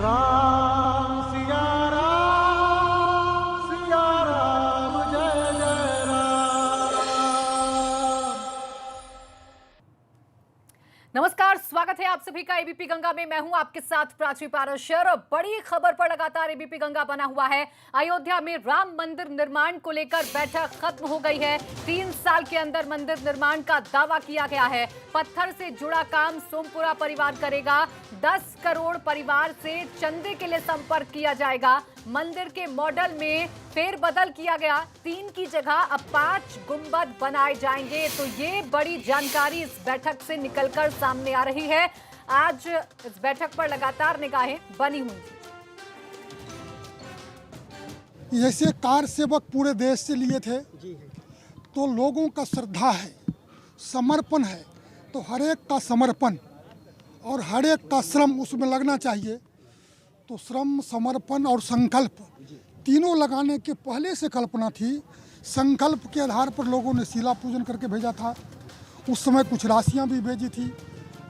राम सिया राम जय जय राम। नमस्कार, स्वागत है आप सभी का एबीपी गंगा में। मैं हूं आपके साथ प्राची पाराशर। बड़ी खबर पर लगातार एबीपी गंगा बना हुआ है। अयोध्या में राम मंदिर निर्माण को लेकर बैठक खत्म हो गई है। 3 साल के अंदर मंदिर निर्माण का दावा किया गया है। पत्थर से जुड़ा काम सोमपुरा परिवार करेगा। 10 करोड़ परिवार से चंदे के लिए संपर्क किया जाएगा। मंदिर के मॉडल में फेरबदल किया गया। 3 की जगह अब 5 गुंबद बनाए जाएंगे। तो ये बड़ी जानकारी इस बैठक से निकलकर सामने आ रही है। आज इस बैठक पर लगातार निगाहें बनी हुई थी। ऐसे कार सेवक पूरे देश से लिए थे, तो लोगों का श्रद्धा है, समर्पण है, तो हर एक का समर्पण और हर एक का श्रम उसमें लगना चाहिए। तो श्रम, समर्पण और संकल्प तीनों लगाने के पहले से कल्पना थी। संकल्प के आधार पर लोगों ने शिला पूजन करके भेजा था। उस समय कुछ राशियां भी भेजी थी।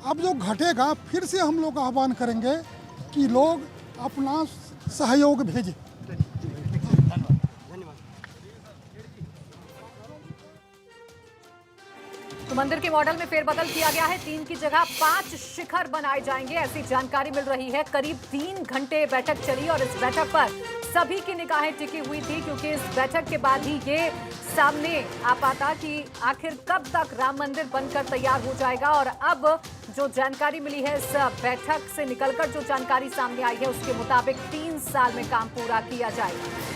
अब जो घटेगा फिर से हम लोग आह्वान करेंगे कि लोग अपना सहयोग भेजें। तो मंदिर के मॉडल में फेरबदल किया गया है। 3 की जगह 5 शिखर बनाए जाएंगे, ऐसी जानकारी मिल रही है। करीब 3 घंटे बैठक चली और इस बैठक पर सभी की निगाहें टिकी हुई थी, क्योंकि इस बैठक के बाद ही ये सामने आ पाता कि आखिर कब तक राम मंदिर बनकर तैयार हो जाएगा। और अब जो जानकारी मिली है, इस बैठक से निकलकर जो जानकारी सामने आई है, उसके मुताबिक 3 साल में काम पूरा किया जाएगा।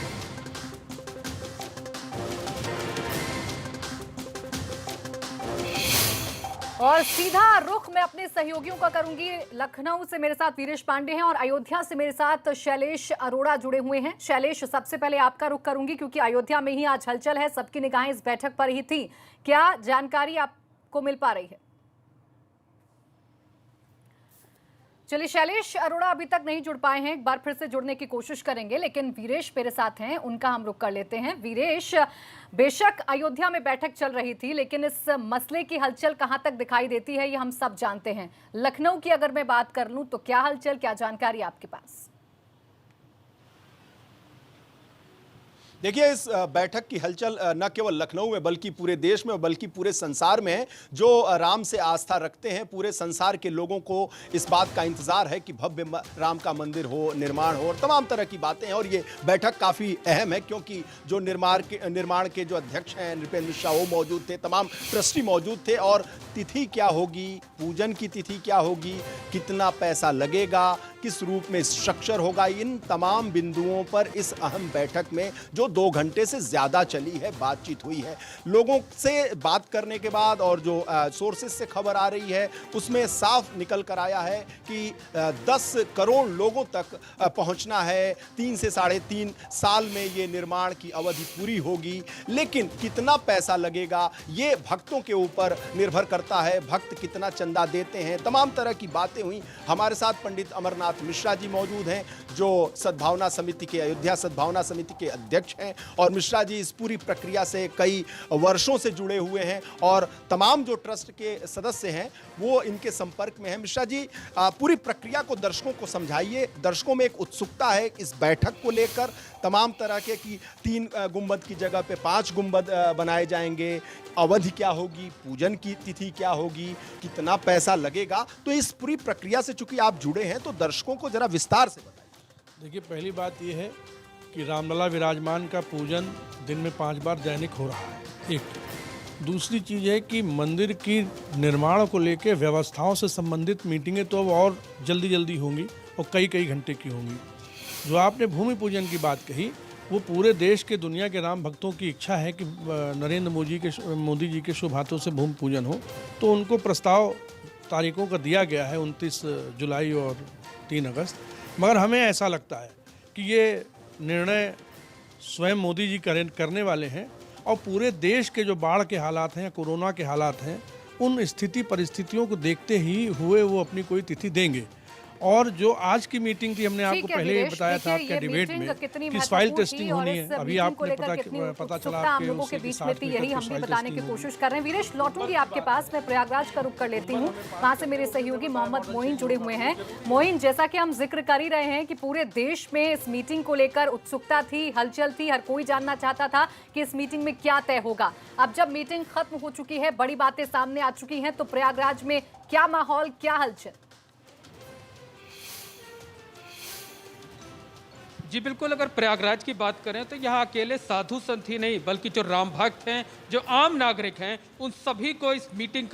और सीधा रुख मैं अपने सहयोगियों का करूंगी। लखनऊ से मेरे साथ वीरेश पांडे हैं और अयोध्या से मेरे साथ शैलेश अरोड़ा जुड़े हुए हैं। शैलेश, सबसे पहले आपका रुख करूंगी, क्योंकि अयोध्या में ही आज हलचल है। सबकी निगाहें इस बैठक पर ही थी। क्या जानकारी आपको मिल पा रही है? चलिए, शैलेश अरोड़ा अभी तक नहीं जुड़ पाए हैं, एक बार फिर से जुड़ने की कोशिश करेंगे, लेकिन वीरेश मेरे साथ हैं, उनका हम रुख कर लेते हैं। वीरेश, बेशक अयोध्या में बैठक चल रही थी, लेकिन इस मसले की हलचल कहां तक दिखाई देती है ये हम सब जानते हैं। लखनऊ की अगर मैं बात कर लूं तो क्या हलचल, क्या जानकारी आपके पास? देखिए, इस बैठक की हलचल न केवल लखनऊ में बल्कि पूरे देश में बल्कि पूरे संसार में है। जो राम से आस्था रखते हैं, पूरे संसार के लोगों को इस बात का इंतजार है कि भव्य राम का मंदिर हो, निर्माण हो और तमाम तरह की बातें हैं। और ये बैठक काफ़ी अहम है, क्योंकि जो निर्माण के जो अध्यक्ष हैं नृपेंद्र शाह, वो मौजूद थे, तमाम ट्रस्टी मौजूद थे। और तिथि क्या होगी, पूजन की तिथि क्या होगी, कितना पैसा लगेगा, किस रूप में स्ट्रक्चर होगा, इन तमाम बिंदुओं पर इस अहम बैठक में जो 2 घंटे से ज़्यादा चली है बातचीत हुई है। लोगों से बात करने के बाद और जो सोर्सेज से खबर आ रही है, उसमें साफ निकल कर आया है कि 10 करोड़ लोगों तक पहुंचना है। 3 से 3.5 साल में ये निर्माण की अवधि पूरी होगी। लेकिन कितना पैसा लगेगा ये भक्तों के ऊपर निर्भर करता है, भक्त कितना चंदा देते हैं, तमाम तरह की बातें हुई। हमारे साथ पंडित अमरनाथ मिश्रा जी मौजूद हैं, जो सद्भावना समिति के, अयोध्या सद्भावना समिति के अध्यक्ष हैं। और मिश्रा जी इस पूरी प्रक्रिया से कई वर्षों से जुड़े हुए हैं और तमाम जो ट्रस्ट के सदस्य हैं वो इनके संपर्क में हैं। मिश्रा जी, पूरी प्रक्रिया को दर्शकों को समझाइए। दर्शकों में एक उत्सुकता है इस बैठक को लेकर, तमाम तरह के कि 3 गुंबद की जगह पे 5 गुंबद बनाए जाएंगे, अवधि क्या होगी, पूजन की तिथि क्या होगी, कितना पैसा लगेगा। तो इस पूरी प्रक्रिया से चूंकि आप जुड़े हैं, तो दर्शकों को जरा विस्तार से बताइए। देखिए, पहली बात यह है कि रामलला विराजमान का पूजन दिन में 5 बार दैनिक हो रहा है। एक दूसरी चीज़ है कि मंदिर की निर्माण को लेकर व्यवस्थाओं से संबंधित मीटिंगें तो अब और जल्दी होंगी और कई घंटे की होंगी। जो आपने भूमि पूजन की बात कही, वो पूरे देश के, दुनिया के राम भक्तों की इच्छा है कि नरेंद्र मोदी जी के शुभ हाथों से भूमि पूजन हो। तो उनको प्रस्ताव तारीखों का दिया गया है 29 जुलाई और 3 अगस्त। मगर हमें ऐसा लगता है कि ये निर्णय स्वयं मोदी जी करने वाले हैं और पूरे देश के जो बाढ़ के हालात हैं या कोरोना के हालात हैं, उन स्थिति परिस्थितियों को देखते ही हुए वो अपनी कोई तिथि देंगे। और जो आज की मीटिंग थी, हमने आपको ठीक है पहले ही वीरेश, बताया था देखिए, आपके ये डिबेट मीटिंग में कितनी कि सॉइल महत्वपूर्ण टेस्टिंग थी और होनी इस है। अभी मीटिंग को आपने लेकर कितनी पता चला उत्सुकता हम कि लोगों के उसी बीच साथ में थी, यही हम भी soil बताने की testing होगी। कोशिश कर रहे हैं। वीरेश, लौटूंगी आपके पास, मैं प्रयागराज का रुख कर लेती हूँ। वहां से मेरे सहयोगी मोहम्मद मोइन जुड़े हुए हैं। मोइन, जैसा कि हम जिक्र कर ही रहे हैं कि पूरे देश में इस मीटिंग को लेकर उत्सुकता थी, हलचल थी, हर कोई जानना चाहता था कि इस मीटिंग में क्या तय होगा। अब जब मीटिंग खत्म हो चुकी है, बड़ी बातें सामने आ चुकी हैं, तो प्रयागराज में क्या माहौल, क्या हलचल? जी बिल्कुल, अगर प्रयागराज की बात करें तो यहाँ अकेले साधु संत ही नहीं बल्कि जो राम भक्त हैं, जो आम नागरिक हैं, उन सभी को इस मीटिंग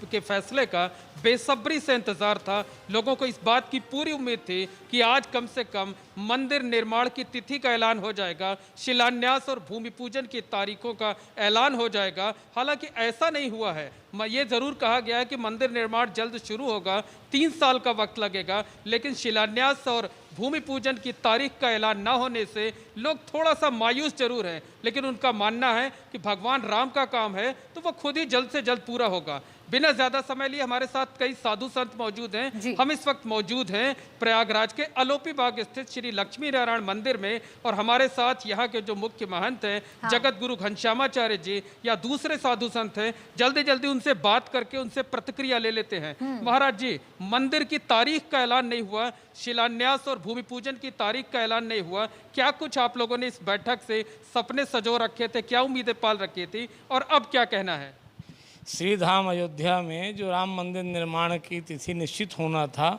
के फैसले का बेसब्री से इंतजार था। लोगों को इस बात की पूरी उम्मीद थी कि आज कम से कम मंदिर निर्माण की तिथि का ऐलान हो जाएगा, शिलान्यास और भूमि पूजन की तारीखों का ऐलान हो जाएगा। हालांकि ऐसा नहीं हुआ है। ये जरूर कहा गया है कि मंदिर निर्माण जल्द शुरू होगा, 3 साल का वक्त लगेगा, लेकिन शिलान्यास और भूमि पूजन की तारीख का ऐलान न होने से लोग थोड़ा सा मायूस जरूर हैं। लेकिन उनका मानना है कि भगवान राम का काम है तो वो खुद ही जल्द से जल्द पूरा होगा। बिना ज्यादा समय लिए हमारे साथ कई साधु संत मौजूद हैं। हम इस वक्त मौजूद हैं प्रयागराज के अलोपी बाग स्थित श्री लक्ष्मी नारायण मंदिर में, और हमारे साथ यहाँ के जो मुख्य महंत हैं जगत गुरु घनश्यामाचार्य जी या दूसरे साधु संत हैं। जल्दी जल्दी उनसे बात करके उनसे प्रतिक्रिया ले लेते हैं। महाराज जी, मंदिर की तारीख का ऐलान नहीं हुआ, शिलान्यास और भूमि पूजन की तारीख का ऐलान नहीं हुआ, क्या कुछ आप लोगों ने इस बैठक से सपने सजो रखे थे, क्या उम्मीदें पाल रखी थी, और अब क्या कहना है? श्री धाम अयोध्या में जो राम मंदिर निर्माण की तिथि निश्चित होना था,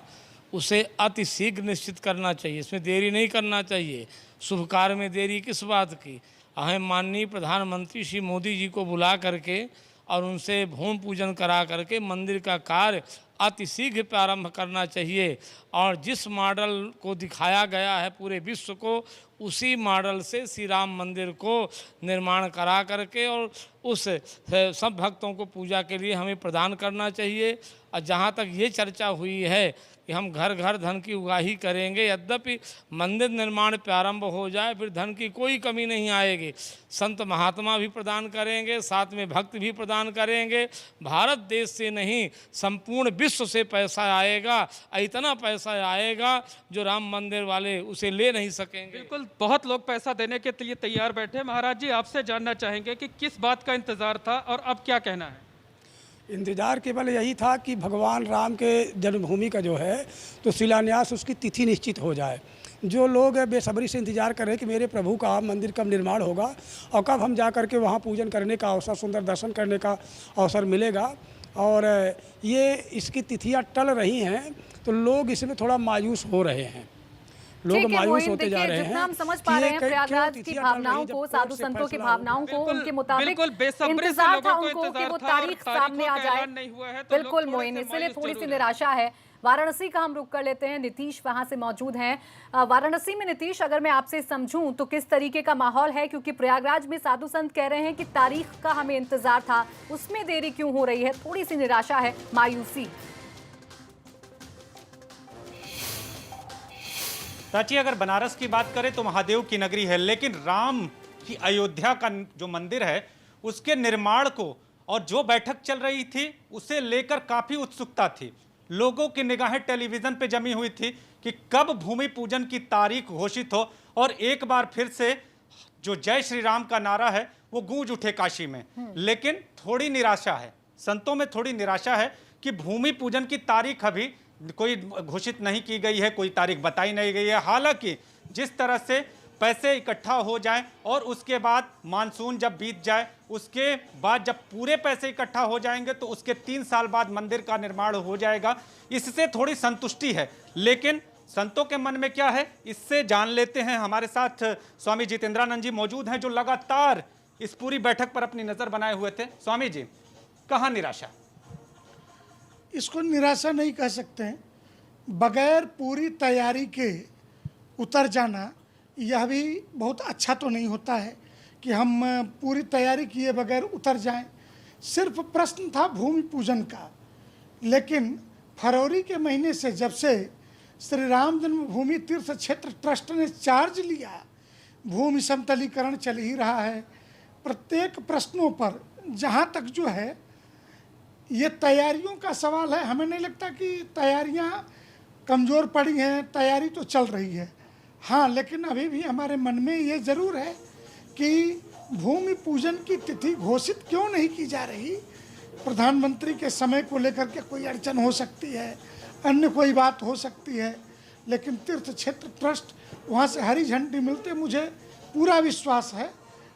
उसे अति शीघ्र निश्चित करना चाहिए, इसमें देरी नहीं करना चाहिए। शुभ कार्य में देरी किस बात की? हमें माननीय प्रधानमंत्री श्री मोदी जी को बुला करके और उनसे भूमि पूजन करा करके मंदिर का कार्य अति शीघ्र प्रारंभ करना चाहिए। और जिस मॉडल को दिखाया गया है पूरे विश्व को, उसी मॉडल से श्री राम मंदिर को निर्माण करा करके और उस सब भक्तों को पूजा के लिए हमें प्रदान करना चाहिए। और जहाँ तक ये चर्चा हुई है कि हम घर घर धन की उगाही करेंगे, यद्यपि मंदिर निर्माण प्रारंभ हो जाए फिर धन की कोई कमी नहीं आएगी। संत महात्मा भी प्रदान करेंगे, साथ में भक्त भी प्रदान करेंगे। भारत देश से नहीं, संपूर्ण विश्व से पैसा आएगा, इतना पैसा आएगा जो राम मंदिर वाले उसे ले नहीं सकेंगे। बिल्कुल, बहुत लोग पैसा देने के लिए तैयार बैठे। महाराज जी, आपसे जानना चाहेंगे कि किस बात का इंतजार था और अब क्या कहना है? इंतजार केवल यही था कि भगवान राम के जन्मभूमि का जो है तो शिलान्यास, उसकी तिथि निश्चित हो जाए। जो लोग बेसब्री से इंतजार कर रहे हैं कि मेरे प्रभु का मंदिर कब निर्माण होगा और कब हम जा कर के वहाँ पूजन करने का अवसर, सुंदर दर्शन करने का अवसर मिलेगा, और ये इसकी तिथियाँ टल रही हैं, तो लोग इसमें थोड़ा मायूस हो रहे हैं। लोग मायूस होते जा रहे हैं। जितना हम समझ पा रहे हैं प्रयागराज की भावनाओं को, साधु संतों की भावनाओं को, उनके मुताबिक इंतजार था उनको कि वो तारीख सामने आ जाए। बिल्कुल मोइन, इसलिए थोड़ी सी निराशा है। वाराणसी का हम रुख कर लेते हैं, नीतीश वहां से मौजूद हैं। वाराणसी में नीतीश, अगर मैं आपसे समझूं तो किस तरीके का माहौल है? क्योंकि प्रयागराज में साधु संत कह रहे हैं कि तारीख का हमें इंतजार था, उसमें देरी क्यों हो रही है? थोड़ी सी निराशा है, मायूसी। प्राची, अगर बनारस की बात करें तो महादेव की नगरी है, लेकिन राम की अयोध्या का जो मंदिर है उसके निर्माण को और जो बैठक चल रही थी उसे लेकर काफी उत्सुकता थी। लोगों की निगाहें टेलीविजन पे जमी हुई थी कि कब भूमि पूजन की तारीख घोषित हो और एक बार फिर से जो जय श्री राम का नारा है वो गूंज उठे काशी में। लेकिन थोड़ी निराशा है, संतों में थोड़ी निराशा है कि भूमि पूजन की तारीख अभी कोई घोषित नहीं की गई है, कोई तारीख बताई नहीं गई है। हालांकि जिस तरह से पैसे इकट्ठा हो जाएं और उसके बाद मानसून जब बीत जाए, उसके बाद जब पूरे पैसे इकट्ठा हो जाएंगे तो उसके 3 साल बाद मंदिर का निर्माण हो जाएगा, इससे थोड़ी संतुष्टि है। लेकिन संतों के मन में क्या है, इससे जान लेते हैं। हमारे साथ स्वामी जितेंद्रानंद जी मौजूद हैं, जो लगातार इस पूरी बैठक पर अपनी नज़र बनाए हुए थे। स्वामी जी, कहाँ निराशा? इसको निराशा नहीं कह सकते हैं। बगैर पूरी तैयारी के उतर जाना यह भी बहुत अच्छा तो नहीं होता है कि हम पूरी तैयारी किए बगैर उतर जाएं। सिर्फ प्रश्न था भूमि पूजन का, लेकिन फरवरी के महीने से जब से श्री राम जन्मभूमि तीर्थ क्षेत्र ट्रस्ट ने चार्ज लिया, भूमि समतलीकरण चल ही रहा है। प्रत्येक प्रश्नों पर जहाँ तक जो है ये तैयारियों का सवाल है, हमें नहीं लगता कि तैयारियां कमज़ोर पड़ी हैं, तैयारी तो चल रही है। हाँ, लेकिन अभी भी हमारे मन में ये ज़रूर है कि भूमि पूजन की तिथि घोषित क्यों नहीं की जा रही। प्रधानमंत्री के समय को लेकर के कोई अड़चन हो सकती है, अन्य कोई बात हो सकती है, लेकिन तीर्थ क्षेत्र ट्रस्ट वहाँ से हरी झंडी मिलते मुझे पूरा विश्वास है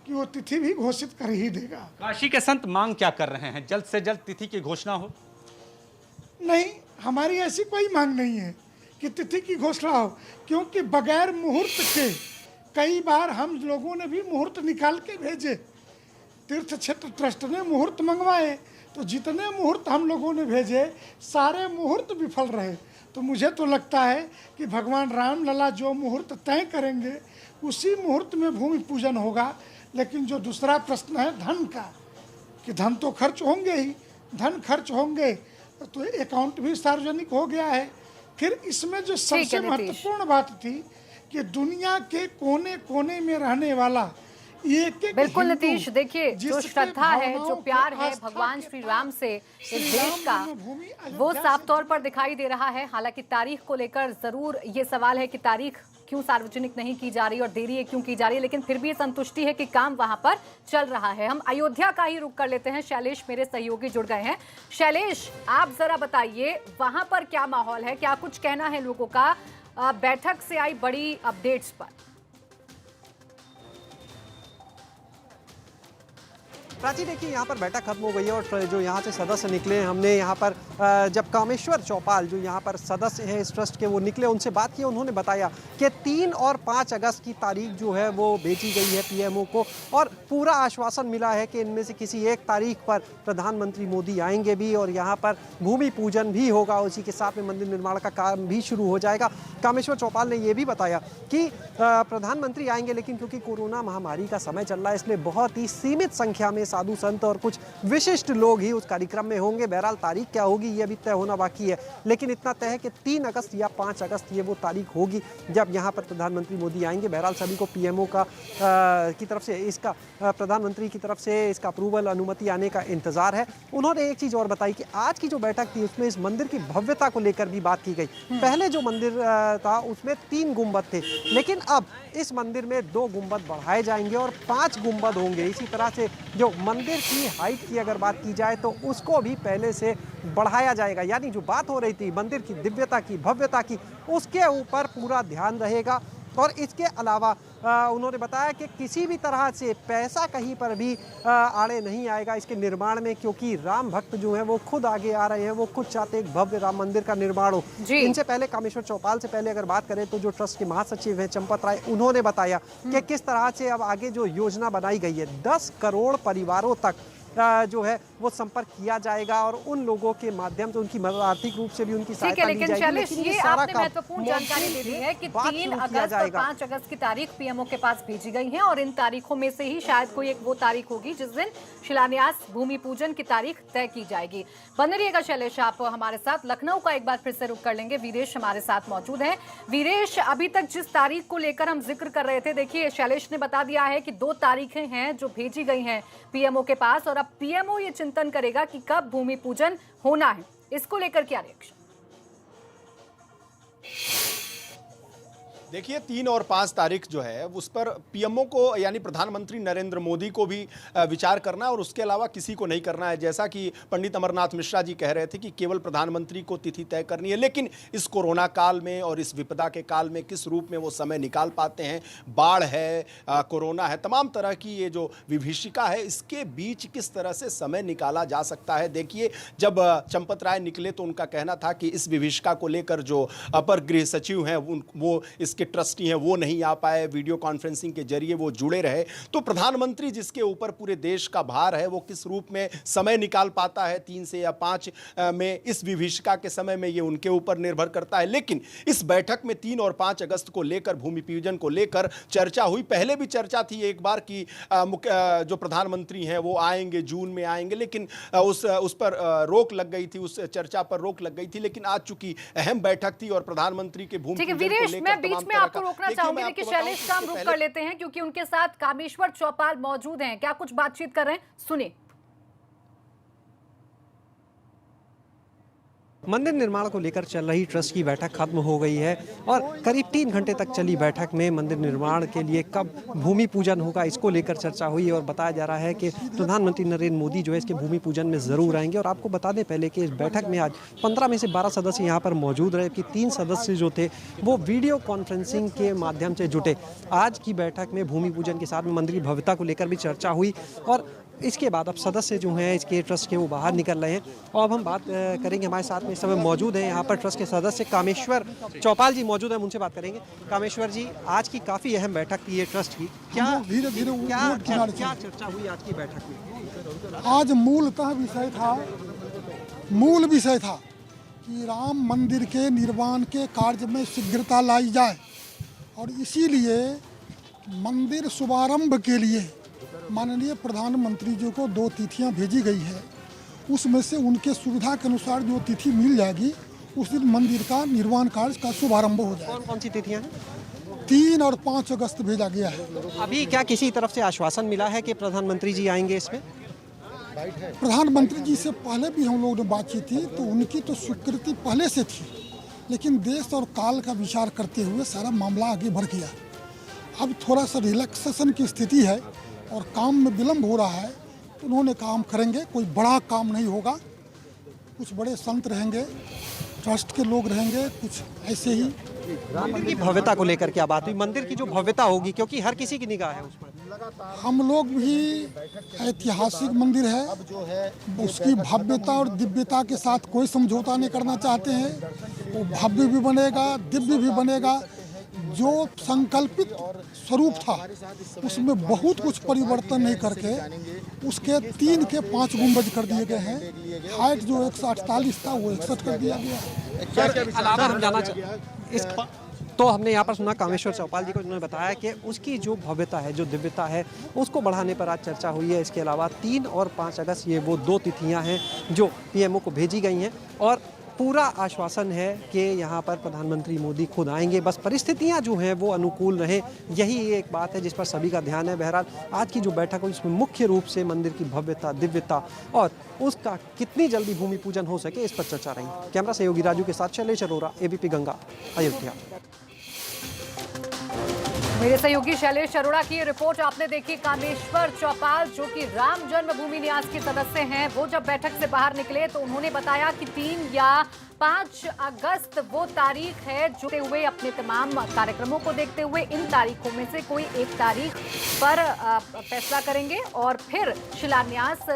कि वो तिथि भी घोषित कर ही देगा। काशी के संत मांग क्या कर रहे हैं? जल्द से जल्द तिथि की घोषणा हो? नहीं, हमारी ऐसी कोई मांग नहीं है कि तिथि की घोषणा हो, क्योंकि बगैर मुहूर्त के कई बार हम लोगों ने भी मुहूर्त निकाल के भेजे। तीर्थ क्षेत्र ट्रस्ट ने मुहूर्त मंगवाए, तो जितने मुहूर्त हम लोगों ने भेजे सारे मुहूर्त विफल रहे। तो मुझे तो लगता है कि भगवान राम लला जो मुहूर्त तय करेंगे उसी मुहूर्त में भूमि पूजन होगा। लेकिन जो दूसरा प्रश्न है धन का, कि धन तो खर्च होंगे ही, धन खर्च होंगे तो अकाउंट भी सार्वजनिक हो गया है। फिर इसमें जो सबसे महत्वपूर्ण बात थी कि दुनिया के कोने कोने में रहने वाला बिल्कुल नीतीश, देखिए जो श्रद्धा है, जो प्यार है भगवान श्री राम से इस देश का, वो साफ तौर पर दिखाई दे रहा है। हालांकि तारीख को लेकर जरूर ये सवाल है कि तारीख क्यों सार्वजनिक नहीं की जा रही और देरी है क्यों की जा रही है, लेकिन फिर भी संतुष्टि है कि काम वहां पर चल रहा है। हम अयोध्या का ही रुख कर लेते हैं। शैलेश मेरे सहयोगी जुड़ गए हैं। शैलेश, आप जरा बताइए वहां पर क्या माहौल है, क्या कुछ कहना है लोगों का बैठक से आई बड़ी अपडेट्स पर? प्राची, देखिए यहाँ पर बैठक खत्म हो गई है और जो यहाँ से सदस्य निकले, हमने यहाँ पर जब कामेश्वर चौपाल जो यहाँ पर सदस्य हैं इस ट्रस्ट के, वो निकले, उनसे बात की। उन्होंने बताया कि 3 और 5 अगस्त की तारीख जो है वो भेजी गई है पीएमओ को, और पूरा आश्वासन मिला है कि इनमें से किसी एक तारीख पर प्रधानमंत्री मोदी आएंगे भी और यहाँ पर भूमि पूजन भी होगा। उसी के साथ में मंदिर निर्माण का काम भी शुरू हो जाएगा। कामेश्वर चौपाल ने ये भी बताया कि प्रधानमंत्री आएंगे, लेकिन क्योंकि कोरोना महामारी का समय चल रहा है इसलिए बहुत ही सीमित संख्या में साधु संत और कुछ विशिष्ट लोग ही उस कार्यक्रम में होंगे। बहरहाल तारीख क्या होगी ये अभी तय होना बाकी है, लेकिन इतना तय है कि 3 अगस्त या 5 अगस्त ये वो तारीख होगी जब यहाँ पर प्रधानमंत्री मोदी आएंगे। बहरहाल सभी को पीएमओ का की तरफ से इसका प्रधानमंत्री की तरफ से इसका अप्रूवल, अनुमति आने का इंतजार है। उन्होंने एक चीज़ और बताई कि आज की जो बैठक थी उसमें इस मंदिर की भव्यता को लेकर भी बात की गई। पहले जो मंदिर था उसमें 3 गुंबद थे, लेकिन अब इस मंदिर में 2 गुंबद बढ़ाए जाएंगे और 5 गुंबद होंगे। इसी तरह से जो मंदिर की हाइट की अगर बात की जाए तो उसको भी पहले से बढ़ाया जाएगा। यानी जो बात हो रही थी मंदिर की दिव्यता की, भव्यता की, उसके ऊपर पूरा ध्यान रहेगा। और इसके अलावा उन्होंने बताया कि किसी भी तरह से पैसा कहीं पर भी आड़े नहीं आएगा इसके निर्माण में, क्योंकि राम भक्त जो है वो खुद आगे आ रहे हैं, वो खुद चाहते हैं भव्य राम मंदिर का निर्माण हो। इनसे पहले कामेश्वर चौपाल से पहले अगर बात करें तो जो ट्रस्ट के महासचिव हैं चंपत राय, उन्होंने बताया कि किस तरह से अब आगे जो योजना बनाई गई है 10 करोड़ परिवारों तक जो है वो संपर्क किया जाएगा और उन लोगों के माध्यम से उनकी आर्थिक रूप से भी उनकी सहायता दी जाएगी। लेकिन ये आपने महत्वपूर्ण जानकारी दे दी है कि 3 अगस्त और 5 अगस्त की तारीख पीएमओ के पास भेजी गई है और इन तारीखों में से ही शायद कोई एक वो तारीख होगी जिस दिन शिलान्यास, भूमि पूजन की तारीख तय की जाएगी। बने रहिएगा शैलेश आप हमारे साथ। लखनऊ का एक बार फिर से रुख कर लेंगे। वीरेश हमारे साथ मौजूद है। वीरेश, अभी तक जिस तारीख को लेकर हम जिक्र कर रहे थे, देखिए शैलेश ने बता दिया है कि 2 तारीखें हैं जो भेजी गई हैं पीएमओ के पास और अब पीएमओ ये चिंतन करेगा कि कब भूमि पूजन होना है। इसको लेकर क्या रिएक्शन? देखिए 3 और 5 तारीख जो है उस पर पीएमओ को यानी प्रधानमंत्री नरेंद्र मोदी को भी विचार करना है और उसके अलावा किसी को नहीं करना है। जैसा कि पंडित अमरनाथ मिश्रा जी कह रहे थे कि केवल प्रधानमंत्री को तिथि तय करनी है, लेकिन इस कोरोना काल में और इस विपदा के काल में किस रूप में वो समय निकाल पाते हैं, बाढ़ है, कोरोना है, तमाम तरह की ये जो विभीषिका है, इसके बीच किस तरह से समय निकाला जा सकता है। देखिए जब चंपत राय निकले तो उनका कहना था कि इस विभीषिका को लेकर जो अपर गृह सचिव हैं वो इसके ट्रस्टी हैं वो नहीं आ पाए, वीडियो कॉन्फ्रेंसिंग के जरिए वो जुड़े रहे। तो प्रधानमंत्री जिसके ऊपर पूरे देश का भार है वो किस रूप में समय निकाल पाता है 3 से या 5 में, इस विभीषिका के समय में, ये उनके ऊपर निर्भर करता है। लेकिन इस बैठक में 3 और 5 अगस्त को लेकर, भूमि पूजन को लेकर चर्चा हुई। पहले भी चर्चा थी एक बार कि जो प्रधानमंत्री हैं वो आएंगे, जून में आएंगे, लेकिन उस पर रोक लग गई थी, उस चर्चा पर रोक लग गई थी। लेकिन आज चूंकि अहम बैठक थी और प्रधानमंत्री के भूमि पूजन को लेकर मैं आपको रोकना चाहूंगी, लेकिन शैलेश का हम रुक कर लेते हैं क्योंकि उनके साथ कामेश्वर चौपाल मौजूद हैं। क्या कुछ बातचीत कर रहे हैं, सुनिए। मंदिर निर्माण को लेकर चल रही ट्रस्ट की बैठक खत्म हो गई है और करीब 3 घंटे तक चली बैठक में मंदिर निर्माण के लिए कब भूमि पूजन होगा इसको लेकर चर्चा हुई और बताया जा रहा है कि प्रधानमंत्री नरेंद्र मोदी जो है इसके भूमि पूजन में ज़रूर आएंगे। और आपको बता दें पहले कि इस बैठक में आज 15 में से 12 सदस्य यहाँ पर मौजूद रहे, कि 3 सदस्य जो थे वो वीडियो कॉन्फ्रेंसिंग के माध्यम से जुटे। आज की बैठक में भूमि पूजन के साथ में मंदिर की भव्यता को लेकर भी चर्चा हुई और इसके बाद अब सदस्य जो हैं इसके ट्रस्ट के वो बाहर निकल रहे हैं। और अब हम बात करेंगे, हमारे साथ में इस समय मौजूद हैं यहाँ पर ट्रस्ट के सदस्य कामेश्वर चौपाल जी मौजूद हैं, उनसे बात करेंगे। कामेश्वर जी, आज की काफ़ी अहम बैठक थी ये ट्रस्ट की, क्या धीरे-धीरे क्या चर्चा हुई आज की बैठक में? आज मूल विषय था कि राम मंदिर के निर्माण के कार्य में शीघ्रता लाई जाए और इसीलिए मंदिर शुभारंभ के लिए माननीय प्रधानमंत्री जी को 2 तिथियां भेजी गई है। उसमें से उनके सुविधा के अनुसार जो तिथि मिल जाएगी उस दिन मंदिर का निर्माण कार्य का शुभारंभ हो जाएगा। कौन सी तिथियां हैं? 3 और 5 अगस्त भेजा गया है। अभी क्या किसी तरफ से आश्वासन मिला है कि प्रधानमंत्री जी आएंगे इसमें? प्रधानमंत्री जी से पहले भी हम लोगों ने बातचीत की तो उनकी तो स्वीकृति पहले से थी, लेकिन देश और काल का विचार करते हुए सारा मामला आगे बढ़ गया। अब थोड़ा सा रिलैक्सेशन की स्थिति है और काम में विलम्ब हो रहा है, तो उन्होंने काम करेंगे। कोई बड़ा काम नहीं होगा, कुछ बड़े संत रहेंगे, ट्रस्ट के लोग रहेंगे, कुछ ऐसे ही। मंदिर की भव्यता को लेकर क्या बात हुई? मंदिर की जो भव्यता होगी, क्योंकि हर किसी की निगाह है उस पर। हम लोग भी ऐतिहासिक मंदिर है, उसकी भव्यता और दिव्यता के साथ कोई समझौता नहीं करना चाहते हैं। वो भव्य भी बनेगा, दिव्य भी बनेगा। जो संकल्पित स्वरूप था उसमें बहुत कुछ परिवर्तन नहीं करके उसके 3 के 5 गुंबज कर दिए गए हैं। हाइट जो 148 था वो 61 कर दिया गया। अलावा हम जाना चाहते तो हमने यहाँ पर सुना कामेश्वर चौपाल जी को, जिन्होंने बताया कि उसकी जो भव्यता है, जो दिव्यता है, उसको बढ़ाने पर आज चर्चा हुई है। इसके अलावा 3 और 5 अगस्त ये वो 2 तिथियाँ हैं जो पीएमओ को भेजी गई हैं और पूरा आश्वासन है कि यहाँ पर प्रधानमंत्री मोदी खुद आएंगे, बस परिस्थितियाँ जो हैं वो अनुकूल रहें, यही एक बात है जिस पर सभी का ध्यान है। बहरहाल आज की जो बैठक हुई उसमें मुख्य रूप से मंदिर की भव्यता, दिव्यता और उसका कितनी जल्दी भूमि पूजन हो सके इस पर चर्चा रही। कैमरा सहयोगी राजू के साथ शैलेश अरोरा, एबीपी गंगा, अयोध्या। मेरे सहयोगी शैलेश अरोड़ा की ये रिपोर्ट आपने देखी। कामेश्वर चौपाल जो कि राम जन्मभूमि न्यास के सदस्य हैं, वो जब बैठक से बाहर निकले तो उन्होंने बताया कि 3 या 5 अगस्त वो तारीख है जो हुए अपने तमाम कार्यक्रमों को देखते हुए इन तारीखों में से कोई एक तारीख पर फैसला करेंगे और फिर शिलान्यास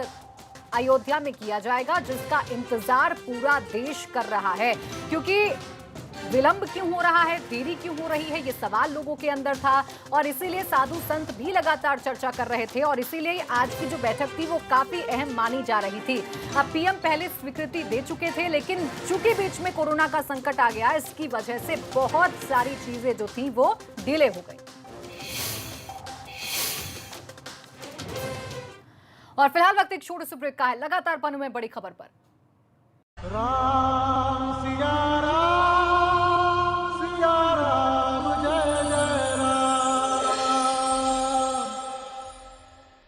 अयोध्या में किया जाएगा, जिसका इंतजार पूरा देश कर रहा है। क्योंकि विलंब क्यों हो रहा है, देरी क्यों हो रही है, ये सवाल लोगों के अंदर था और इसीलिए साधु संत भी लगातार चर्चा कर रहे थे और इसीलिए आज की जो बैठक थी वो काफी अहम मानी जा रही थी। अब पीएम पहले स्वीकृति दे चुके थे, लेकिन चूंकि बीच में कोरोना का संकट आ गया, इसकी वजह से बहुत सारी चीजें जो थी वो डिले हो गई। और फिलहाल वक्त एक छोटे से ब्रेक का है, लगातार पन्नों में बड़ी खबर पर। राम सिया राम, सिया राम जय जय राम।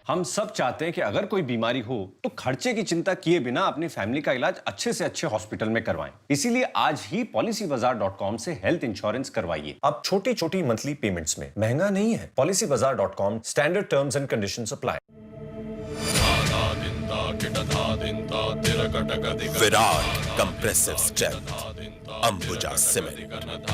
हम सब चाहते हैं कि अगर कोई बीमारी हो तो खर्चे की चिंता किए बिना अपनी फैमिली का इलाज अच्छे से अच्छे हॉस्पिटल में करवाएं। इसीलिए आज ही PolicyBazaar.com से हेल्थ इंश्योरेंस करवाइए। अब छोटी छोटी मंथली पेमेंट्स में महंगा नहीं है। PolicyBazaar.com, standard terms and conditions apply. Virat compressive strength Ambuja cement.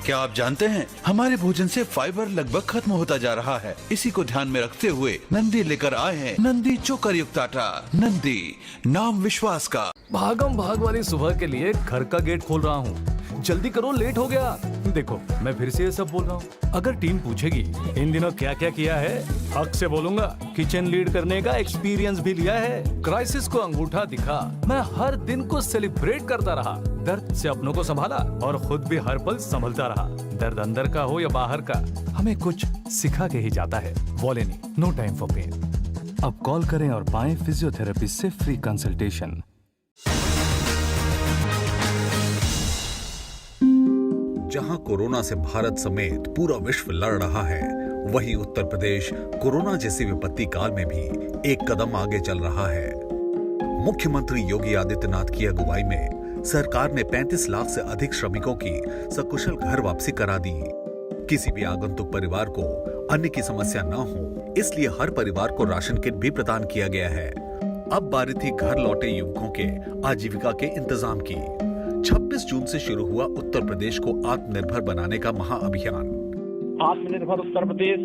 क्या आप जानते हैं हमारे भोजन से फाइबर लगभग खत्म होता जा रहा है। इसी को ध्यान में रखते हुए नंदी लेकर आए हैं नंदी चोकर युक्त आटा। नंदी, नाम विश्वास का। भागम भाग वाली सुबह के लिए घर का गेट खोल रहा हूँ, जल्दी करो लेट हो गया। देखो मैं फिर से ये सब बोल रहा हूँ। अगर टीम पूछेगी इन दिनों क्या क्या किया है, हक से बोलूंगा किचन लीड करने का एक्सपीरियंस भी लिया है। क्राइसिस को अंगूठा दिखा, मैं हर दिन को सेलिब्रेट करता रहा। दर्द से अपनों को संभाला और खुद भी हर पल संभलता रहा। दर्द अंदर का हो या बाहर का, हमें कुछ सिखा के ही जाता है। वोलेनी, नो टाइम फॉर पेन। अब कॉल करें और पाएं फिजियोथेरेपिस्ट से फ्री कंसल्टेशन। जहां कोरोना से भारत समेत पूरा विश्व लड़ रहा है, वहीं उत्तर प्रदेश कोरोना जैसी विपत्ति काल में भी एक कदम आगे चल रहा है। मुख्यमंत्री योगी आदित्यनाथ की अगुवाई में सरकार ने 35 लाख से अधिक श्रमिकों की सकुशल घर वापसी करा दी। किसी भी आगंतुक परिवार को अन्न की समस्या न हो, इसलिए हर परिवार को राशन किट भी प्रदान किया गया है। अब बारी थी घर लौटे युवकों के आजीविका के इंतजाम की। 26 जून से शुरू हुआ उत्तर प्रदेश को आत्मनिर्भर बनाने का महाअभियान। आत्मनिर्भर उत्तर प्रदेश,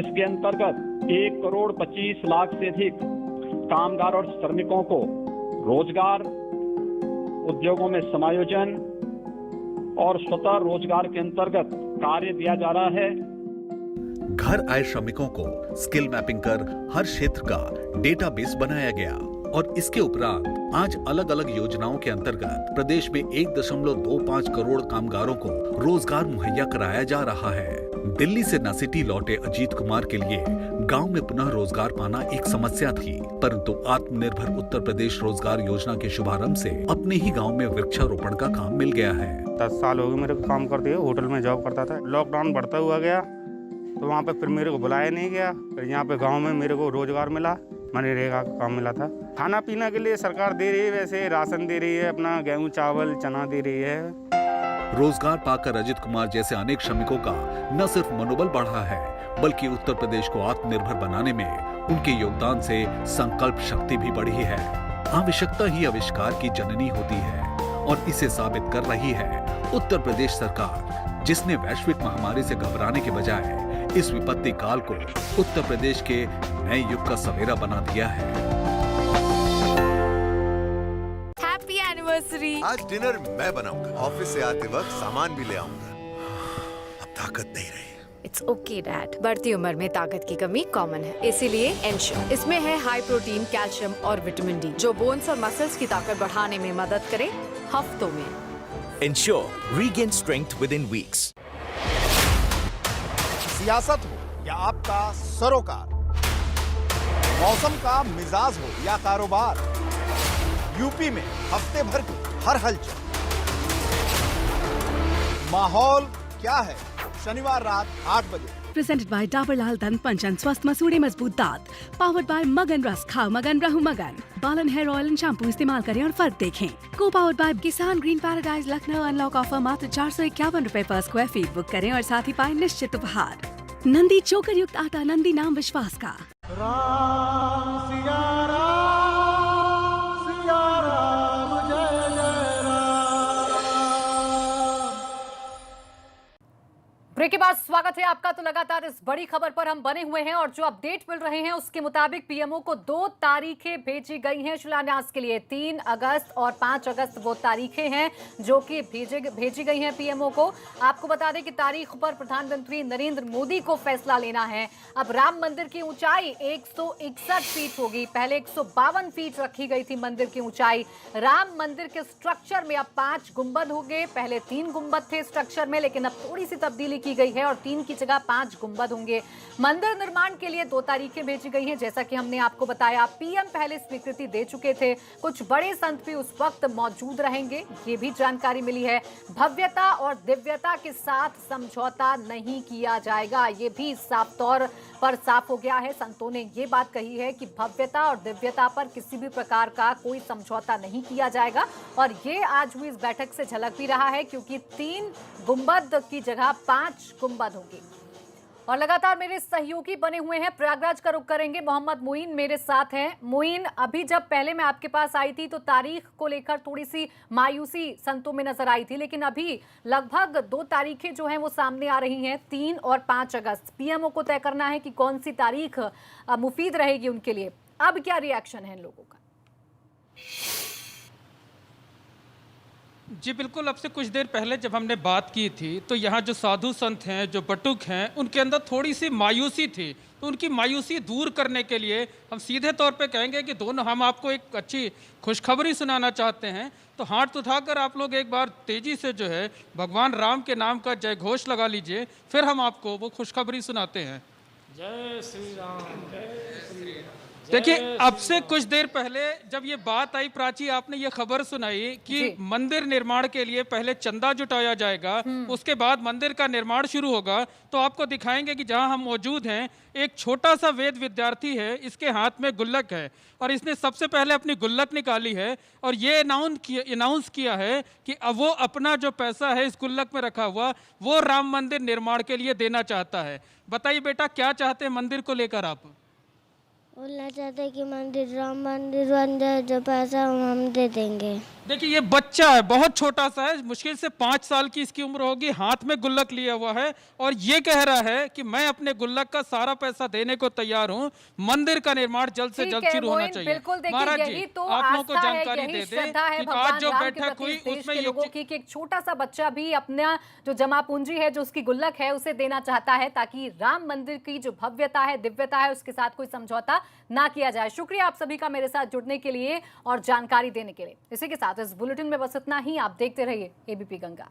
इसके अंतर्गत 1,25 लाख से अधिक कामगार और श्रमिकों को रोजगार, उद्योगों में समायोजन और स्वतः रोजगार के अंतर्गत कार्य दिया जा रहा है। घर आए श्रमिकों को स्किल मैपिंग कर हर क्षेत्र का डेटाबेस बनाया गया और इसके उपरांत आज अलग अलग योजनाओं के अंतर्गत प्रदेश में 1.25 करोड़ कामगारों को रोजगार मुहैया कराया जा रहा है। दिल्ली से न सिटी लौटे अजीत कुमार के लिए गांव में पुनः रोजगार पाना एक समस्या थी, परंतु आत्मनिर्भर उत्तर प्रदेश रोजगार योजना के शुभारंभ से अपने ही गांव में वृक्षारोपण का काम मिल गया है। 10 साल हो गए मेरे को काम करते हुए, होटल में जॉब करता था। लॉकडाउन बढ़ता हुआ गया तो वहाँ पे फिर मेरे को बुलाया नहीं गया। फिर यहाँ पे गाँव में मेरे को रोजगार मिला, मनरेगा का काम मिला था। खाना पीना के लिए सरकार दे रही है, वैसे राशन दे रही है, अपना गेहूँ चावल चना दे रही है। रोजगार पाकर अजित कुमार जैसे अनेक श्रमिकों का न सिर्फ मनोबल बढ़ा है, बल्कि उत्तर प्रदेश को आत्मनिर्भर बनाने में उनके योगदान से संकल्प शक्ति भी बढ़ी है। आवश्यकता ही आविष्कार की जननी होती है और इसे साबित कर रही है उत्तर प्रदेश सरकार, जिसने वैश्विक महामारी से घबराने के बजाय इस विपत्ति काल को उत्तर प्रदेश के नए युग का सवेरा बना दिया है। Happy anniversary. आज डिनर मैं बनाऊंगा, ऑफिस से आते वक्त सामान भी ले आऊंगा। अब ताकत नहीं रही। इट्स ओके डैड, बढ़ती उम्र में ताकत की कमी कॉमन है, इसीलिए एंश्योर। इसमें है हाई प्रोटीन, कैल्शियम और विटामिन डी, जो बोन्स और मसल्स की ताकत बढ़ाने में मदद करे हफ्तों में। Ensure regain strength within weeks. सियासत हो या आपका सरोकार, मौसम का मिजाज हो या कारोबार, यूपी में हफ्ते भर की हर हलचल। माहौल क्या है? शनिवार रात 8 बजे। Presented by Dabur Lal Dant Panchan स्वस्थ मसूड़े मजबूत दांत। Powered by मगन रस, खाओ मगन रहू मगन। बालन हेयर ऑयल एंड शैम्पू इस्तेमाल करें और फर्क देखें। को पावर्ड बाय किसान green paradise Lucknow. Unlock offer मात्र 451 रुपए पर स्क्वायर फीट। बुक करें और साथ ही पाएं निश्चित उपहार। नंदी चोकर युक्त आटा, नंदी नाम विश्वास का। राम सिया राम, सिया राम जय जय राम। ब्रेक के बाद स्वागत है आपका। तो लगातार इस बड़ी खबर पर हम बने हुए हैं और जो अपडेट मिल रहे हैं उसके मुताबिक पीएमओ को 2 तारीखें भेजी गई हैं शिलान्यास के लिए। 3 अगस्त और 5 अगस्त वो तारीखें हैं जो कि भेजी गई हैं पीएमओ को। आपको बता दें कि तारीख पर प्रधानमंत्री नरेंद्र मोदी को फैसला लेना है। अब राम मंदिर की ऊंचाई 161 फीट होगी। पहले 152 फीट रखी गई थी मंदिर की ऊंचाई। राम मंदिर के स्ट्रक्चर में अब 5 गुंबद होंगे। पहले 3 गुंबद थे स्ट्रक्चर में, लेकिन अब थोड़ी सी तब्दीली की गई है और 3 की जगह 5 गुंबद होंगे। मंदिर निर्माण के लिए 2 तारीखें भेजी गई हैं, जैसा कि हमने आपको बताया। पीएम पहले स्वीकृति दे चुके थे। कुछ बड़े संत भी उस वक्त मौजूद रहेंगे, ये भी जानकारी मिली है। भव्यता और दिव्यता के साथ समझौता नहीं किया जाएगा, ये भी साफ तौर पर साफ हो गया है। संतों ने ये बात कही है कि भव्यता और दिव्यता पर किसी भी प्रकार का कोई समझौता नहीं किया जाएगा और ये आज हुई इस बैठक से झलक भी रहा है, क्योंकि 3 गुंबद की जगह 5 गुंबद होंगी। और लगातार मेरे सहयोगी बने हुए हैं। प्रयागराज का रुख करेंगे, मोहम्मद मोइन मेरे साथ हैं। मोइन, अभी जब पहले मैं आपके पास आई थी तो तारीख को लेकर थोड़ी सी मायूसी संतों में नजर आई थी, लेकिन अभी लगभग 2 तारीखें जो हैं वो सामने आ रही हैं, 3 और 5 अगस्त। पीएमओ को तय करना है कि कौन सी तारीख मुफीद रहेगी उनके लिए। अब क्या रिएक्शन है इन लोगों का? जी बिल्कुल, अब से कुछ देर पहले जब हमने बात की थी तो यहाँ जो साधु संत हैं, जो बटुक हैं, उनके अंदर थोड़ी सी मायूसी थी। तो उनकी मायूसी दूर करने के लिए हम सीधे तौर पे कहेंगे कि दोनों हम आपको एक अच्छी खुशखबरी सुनाना चाहते हैं। तो हाथ उठाकर आप लोग एक बार तेज़ी से जो है भगवान राम के नाम का जय घोष लगा लीजिए, फिर हम आपको वो खुशखबरी सुनाते हैं। जय श्री राम, जय श्री राम, देखिए, अब से कुछ देर पहले जब ये बात आई प्राची, आपने ये खबर सुनाई कि मंदिर निर्माण के लिए पहले चंदा जुटाया जाएगा, उसके बाद मंदिर का निर्माण शुरू होगा। तो आपको दिखाएंगे कि जहां हम मौजूद हैं, एक छोटा सा वेद विद्यार्थी है, इसके हाथ में गुल्लक है और इसने सबसे पहले अपनी गुल्लक निकाली है और ये अनाउंस किया है कि अब वो अपना जो पैसा है इस गुल्लक में रखा हुआ वो राम मंदिर निर्माण के लिए देना चाहता है। बताइए बेटा, क्या चाहते हैं मंदिर को लेकर आप? बोलना चाहते हैं कि राम मंदिर बन जाए, जो पैसा हम दे देंगे। देखिए, ये बच्चा है, बहुत छोटा सा है, मुश्किल से 5 साल की इसकी उम्र होगी, हाथ में गुल्लक लिया हुआ है और ये कह रहा है कि मैं अपने गुल्लक का सारा पैसा देने को तैयार हूँ, मंदिर का निर्माण जल्द से जल्द शुरू होना चाहिए। महाराज जी, आप लोगों को जानकारी दे दें कि आज जो बैठक हुई उसमें लोगों की एक छोटा सा बच्चा भी अपना जो जमा पूंजी है, जो उसकी गुल्लक है, उसे देना चाहता है ताकि राम मंदिर की जो भव्यता है, दिव्यता है, उसके साथ कोई समझौता ना किया जाए। शुक्रिया आप सभी का मेरे साथ जुड़ने के लिए और जानकारी देने के लिए। इसी के साथ इस बुलेटिन में बस इतना ही। आप देखते रहिए एबीपी गंगा।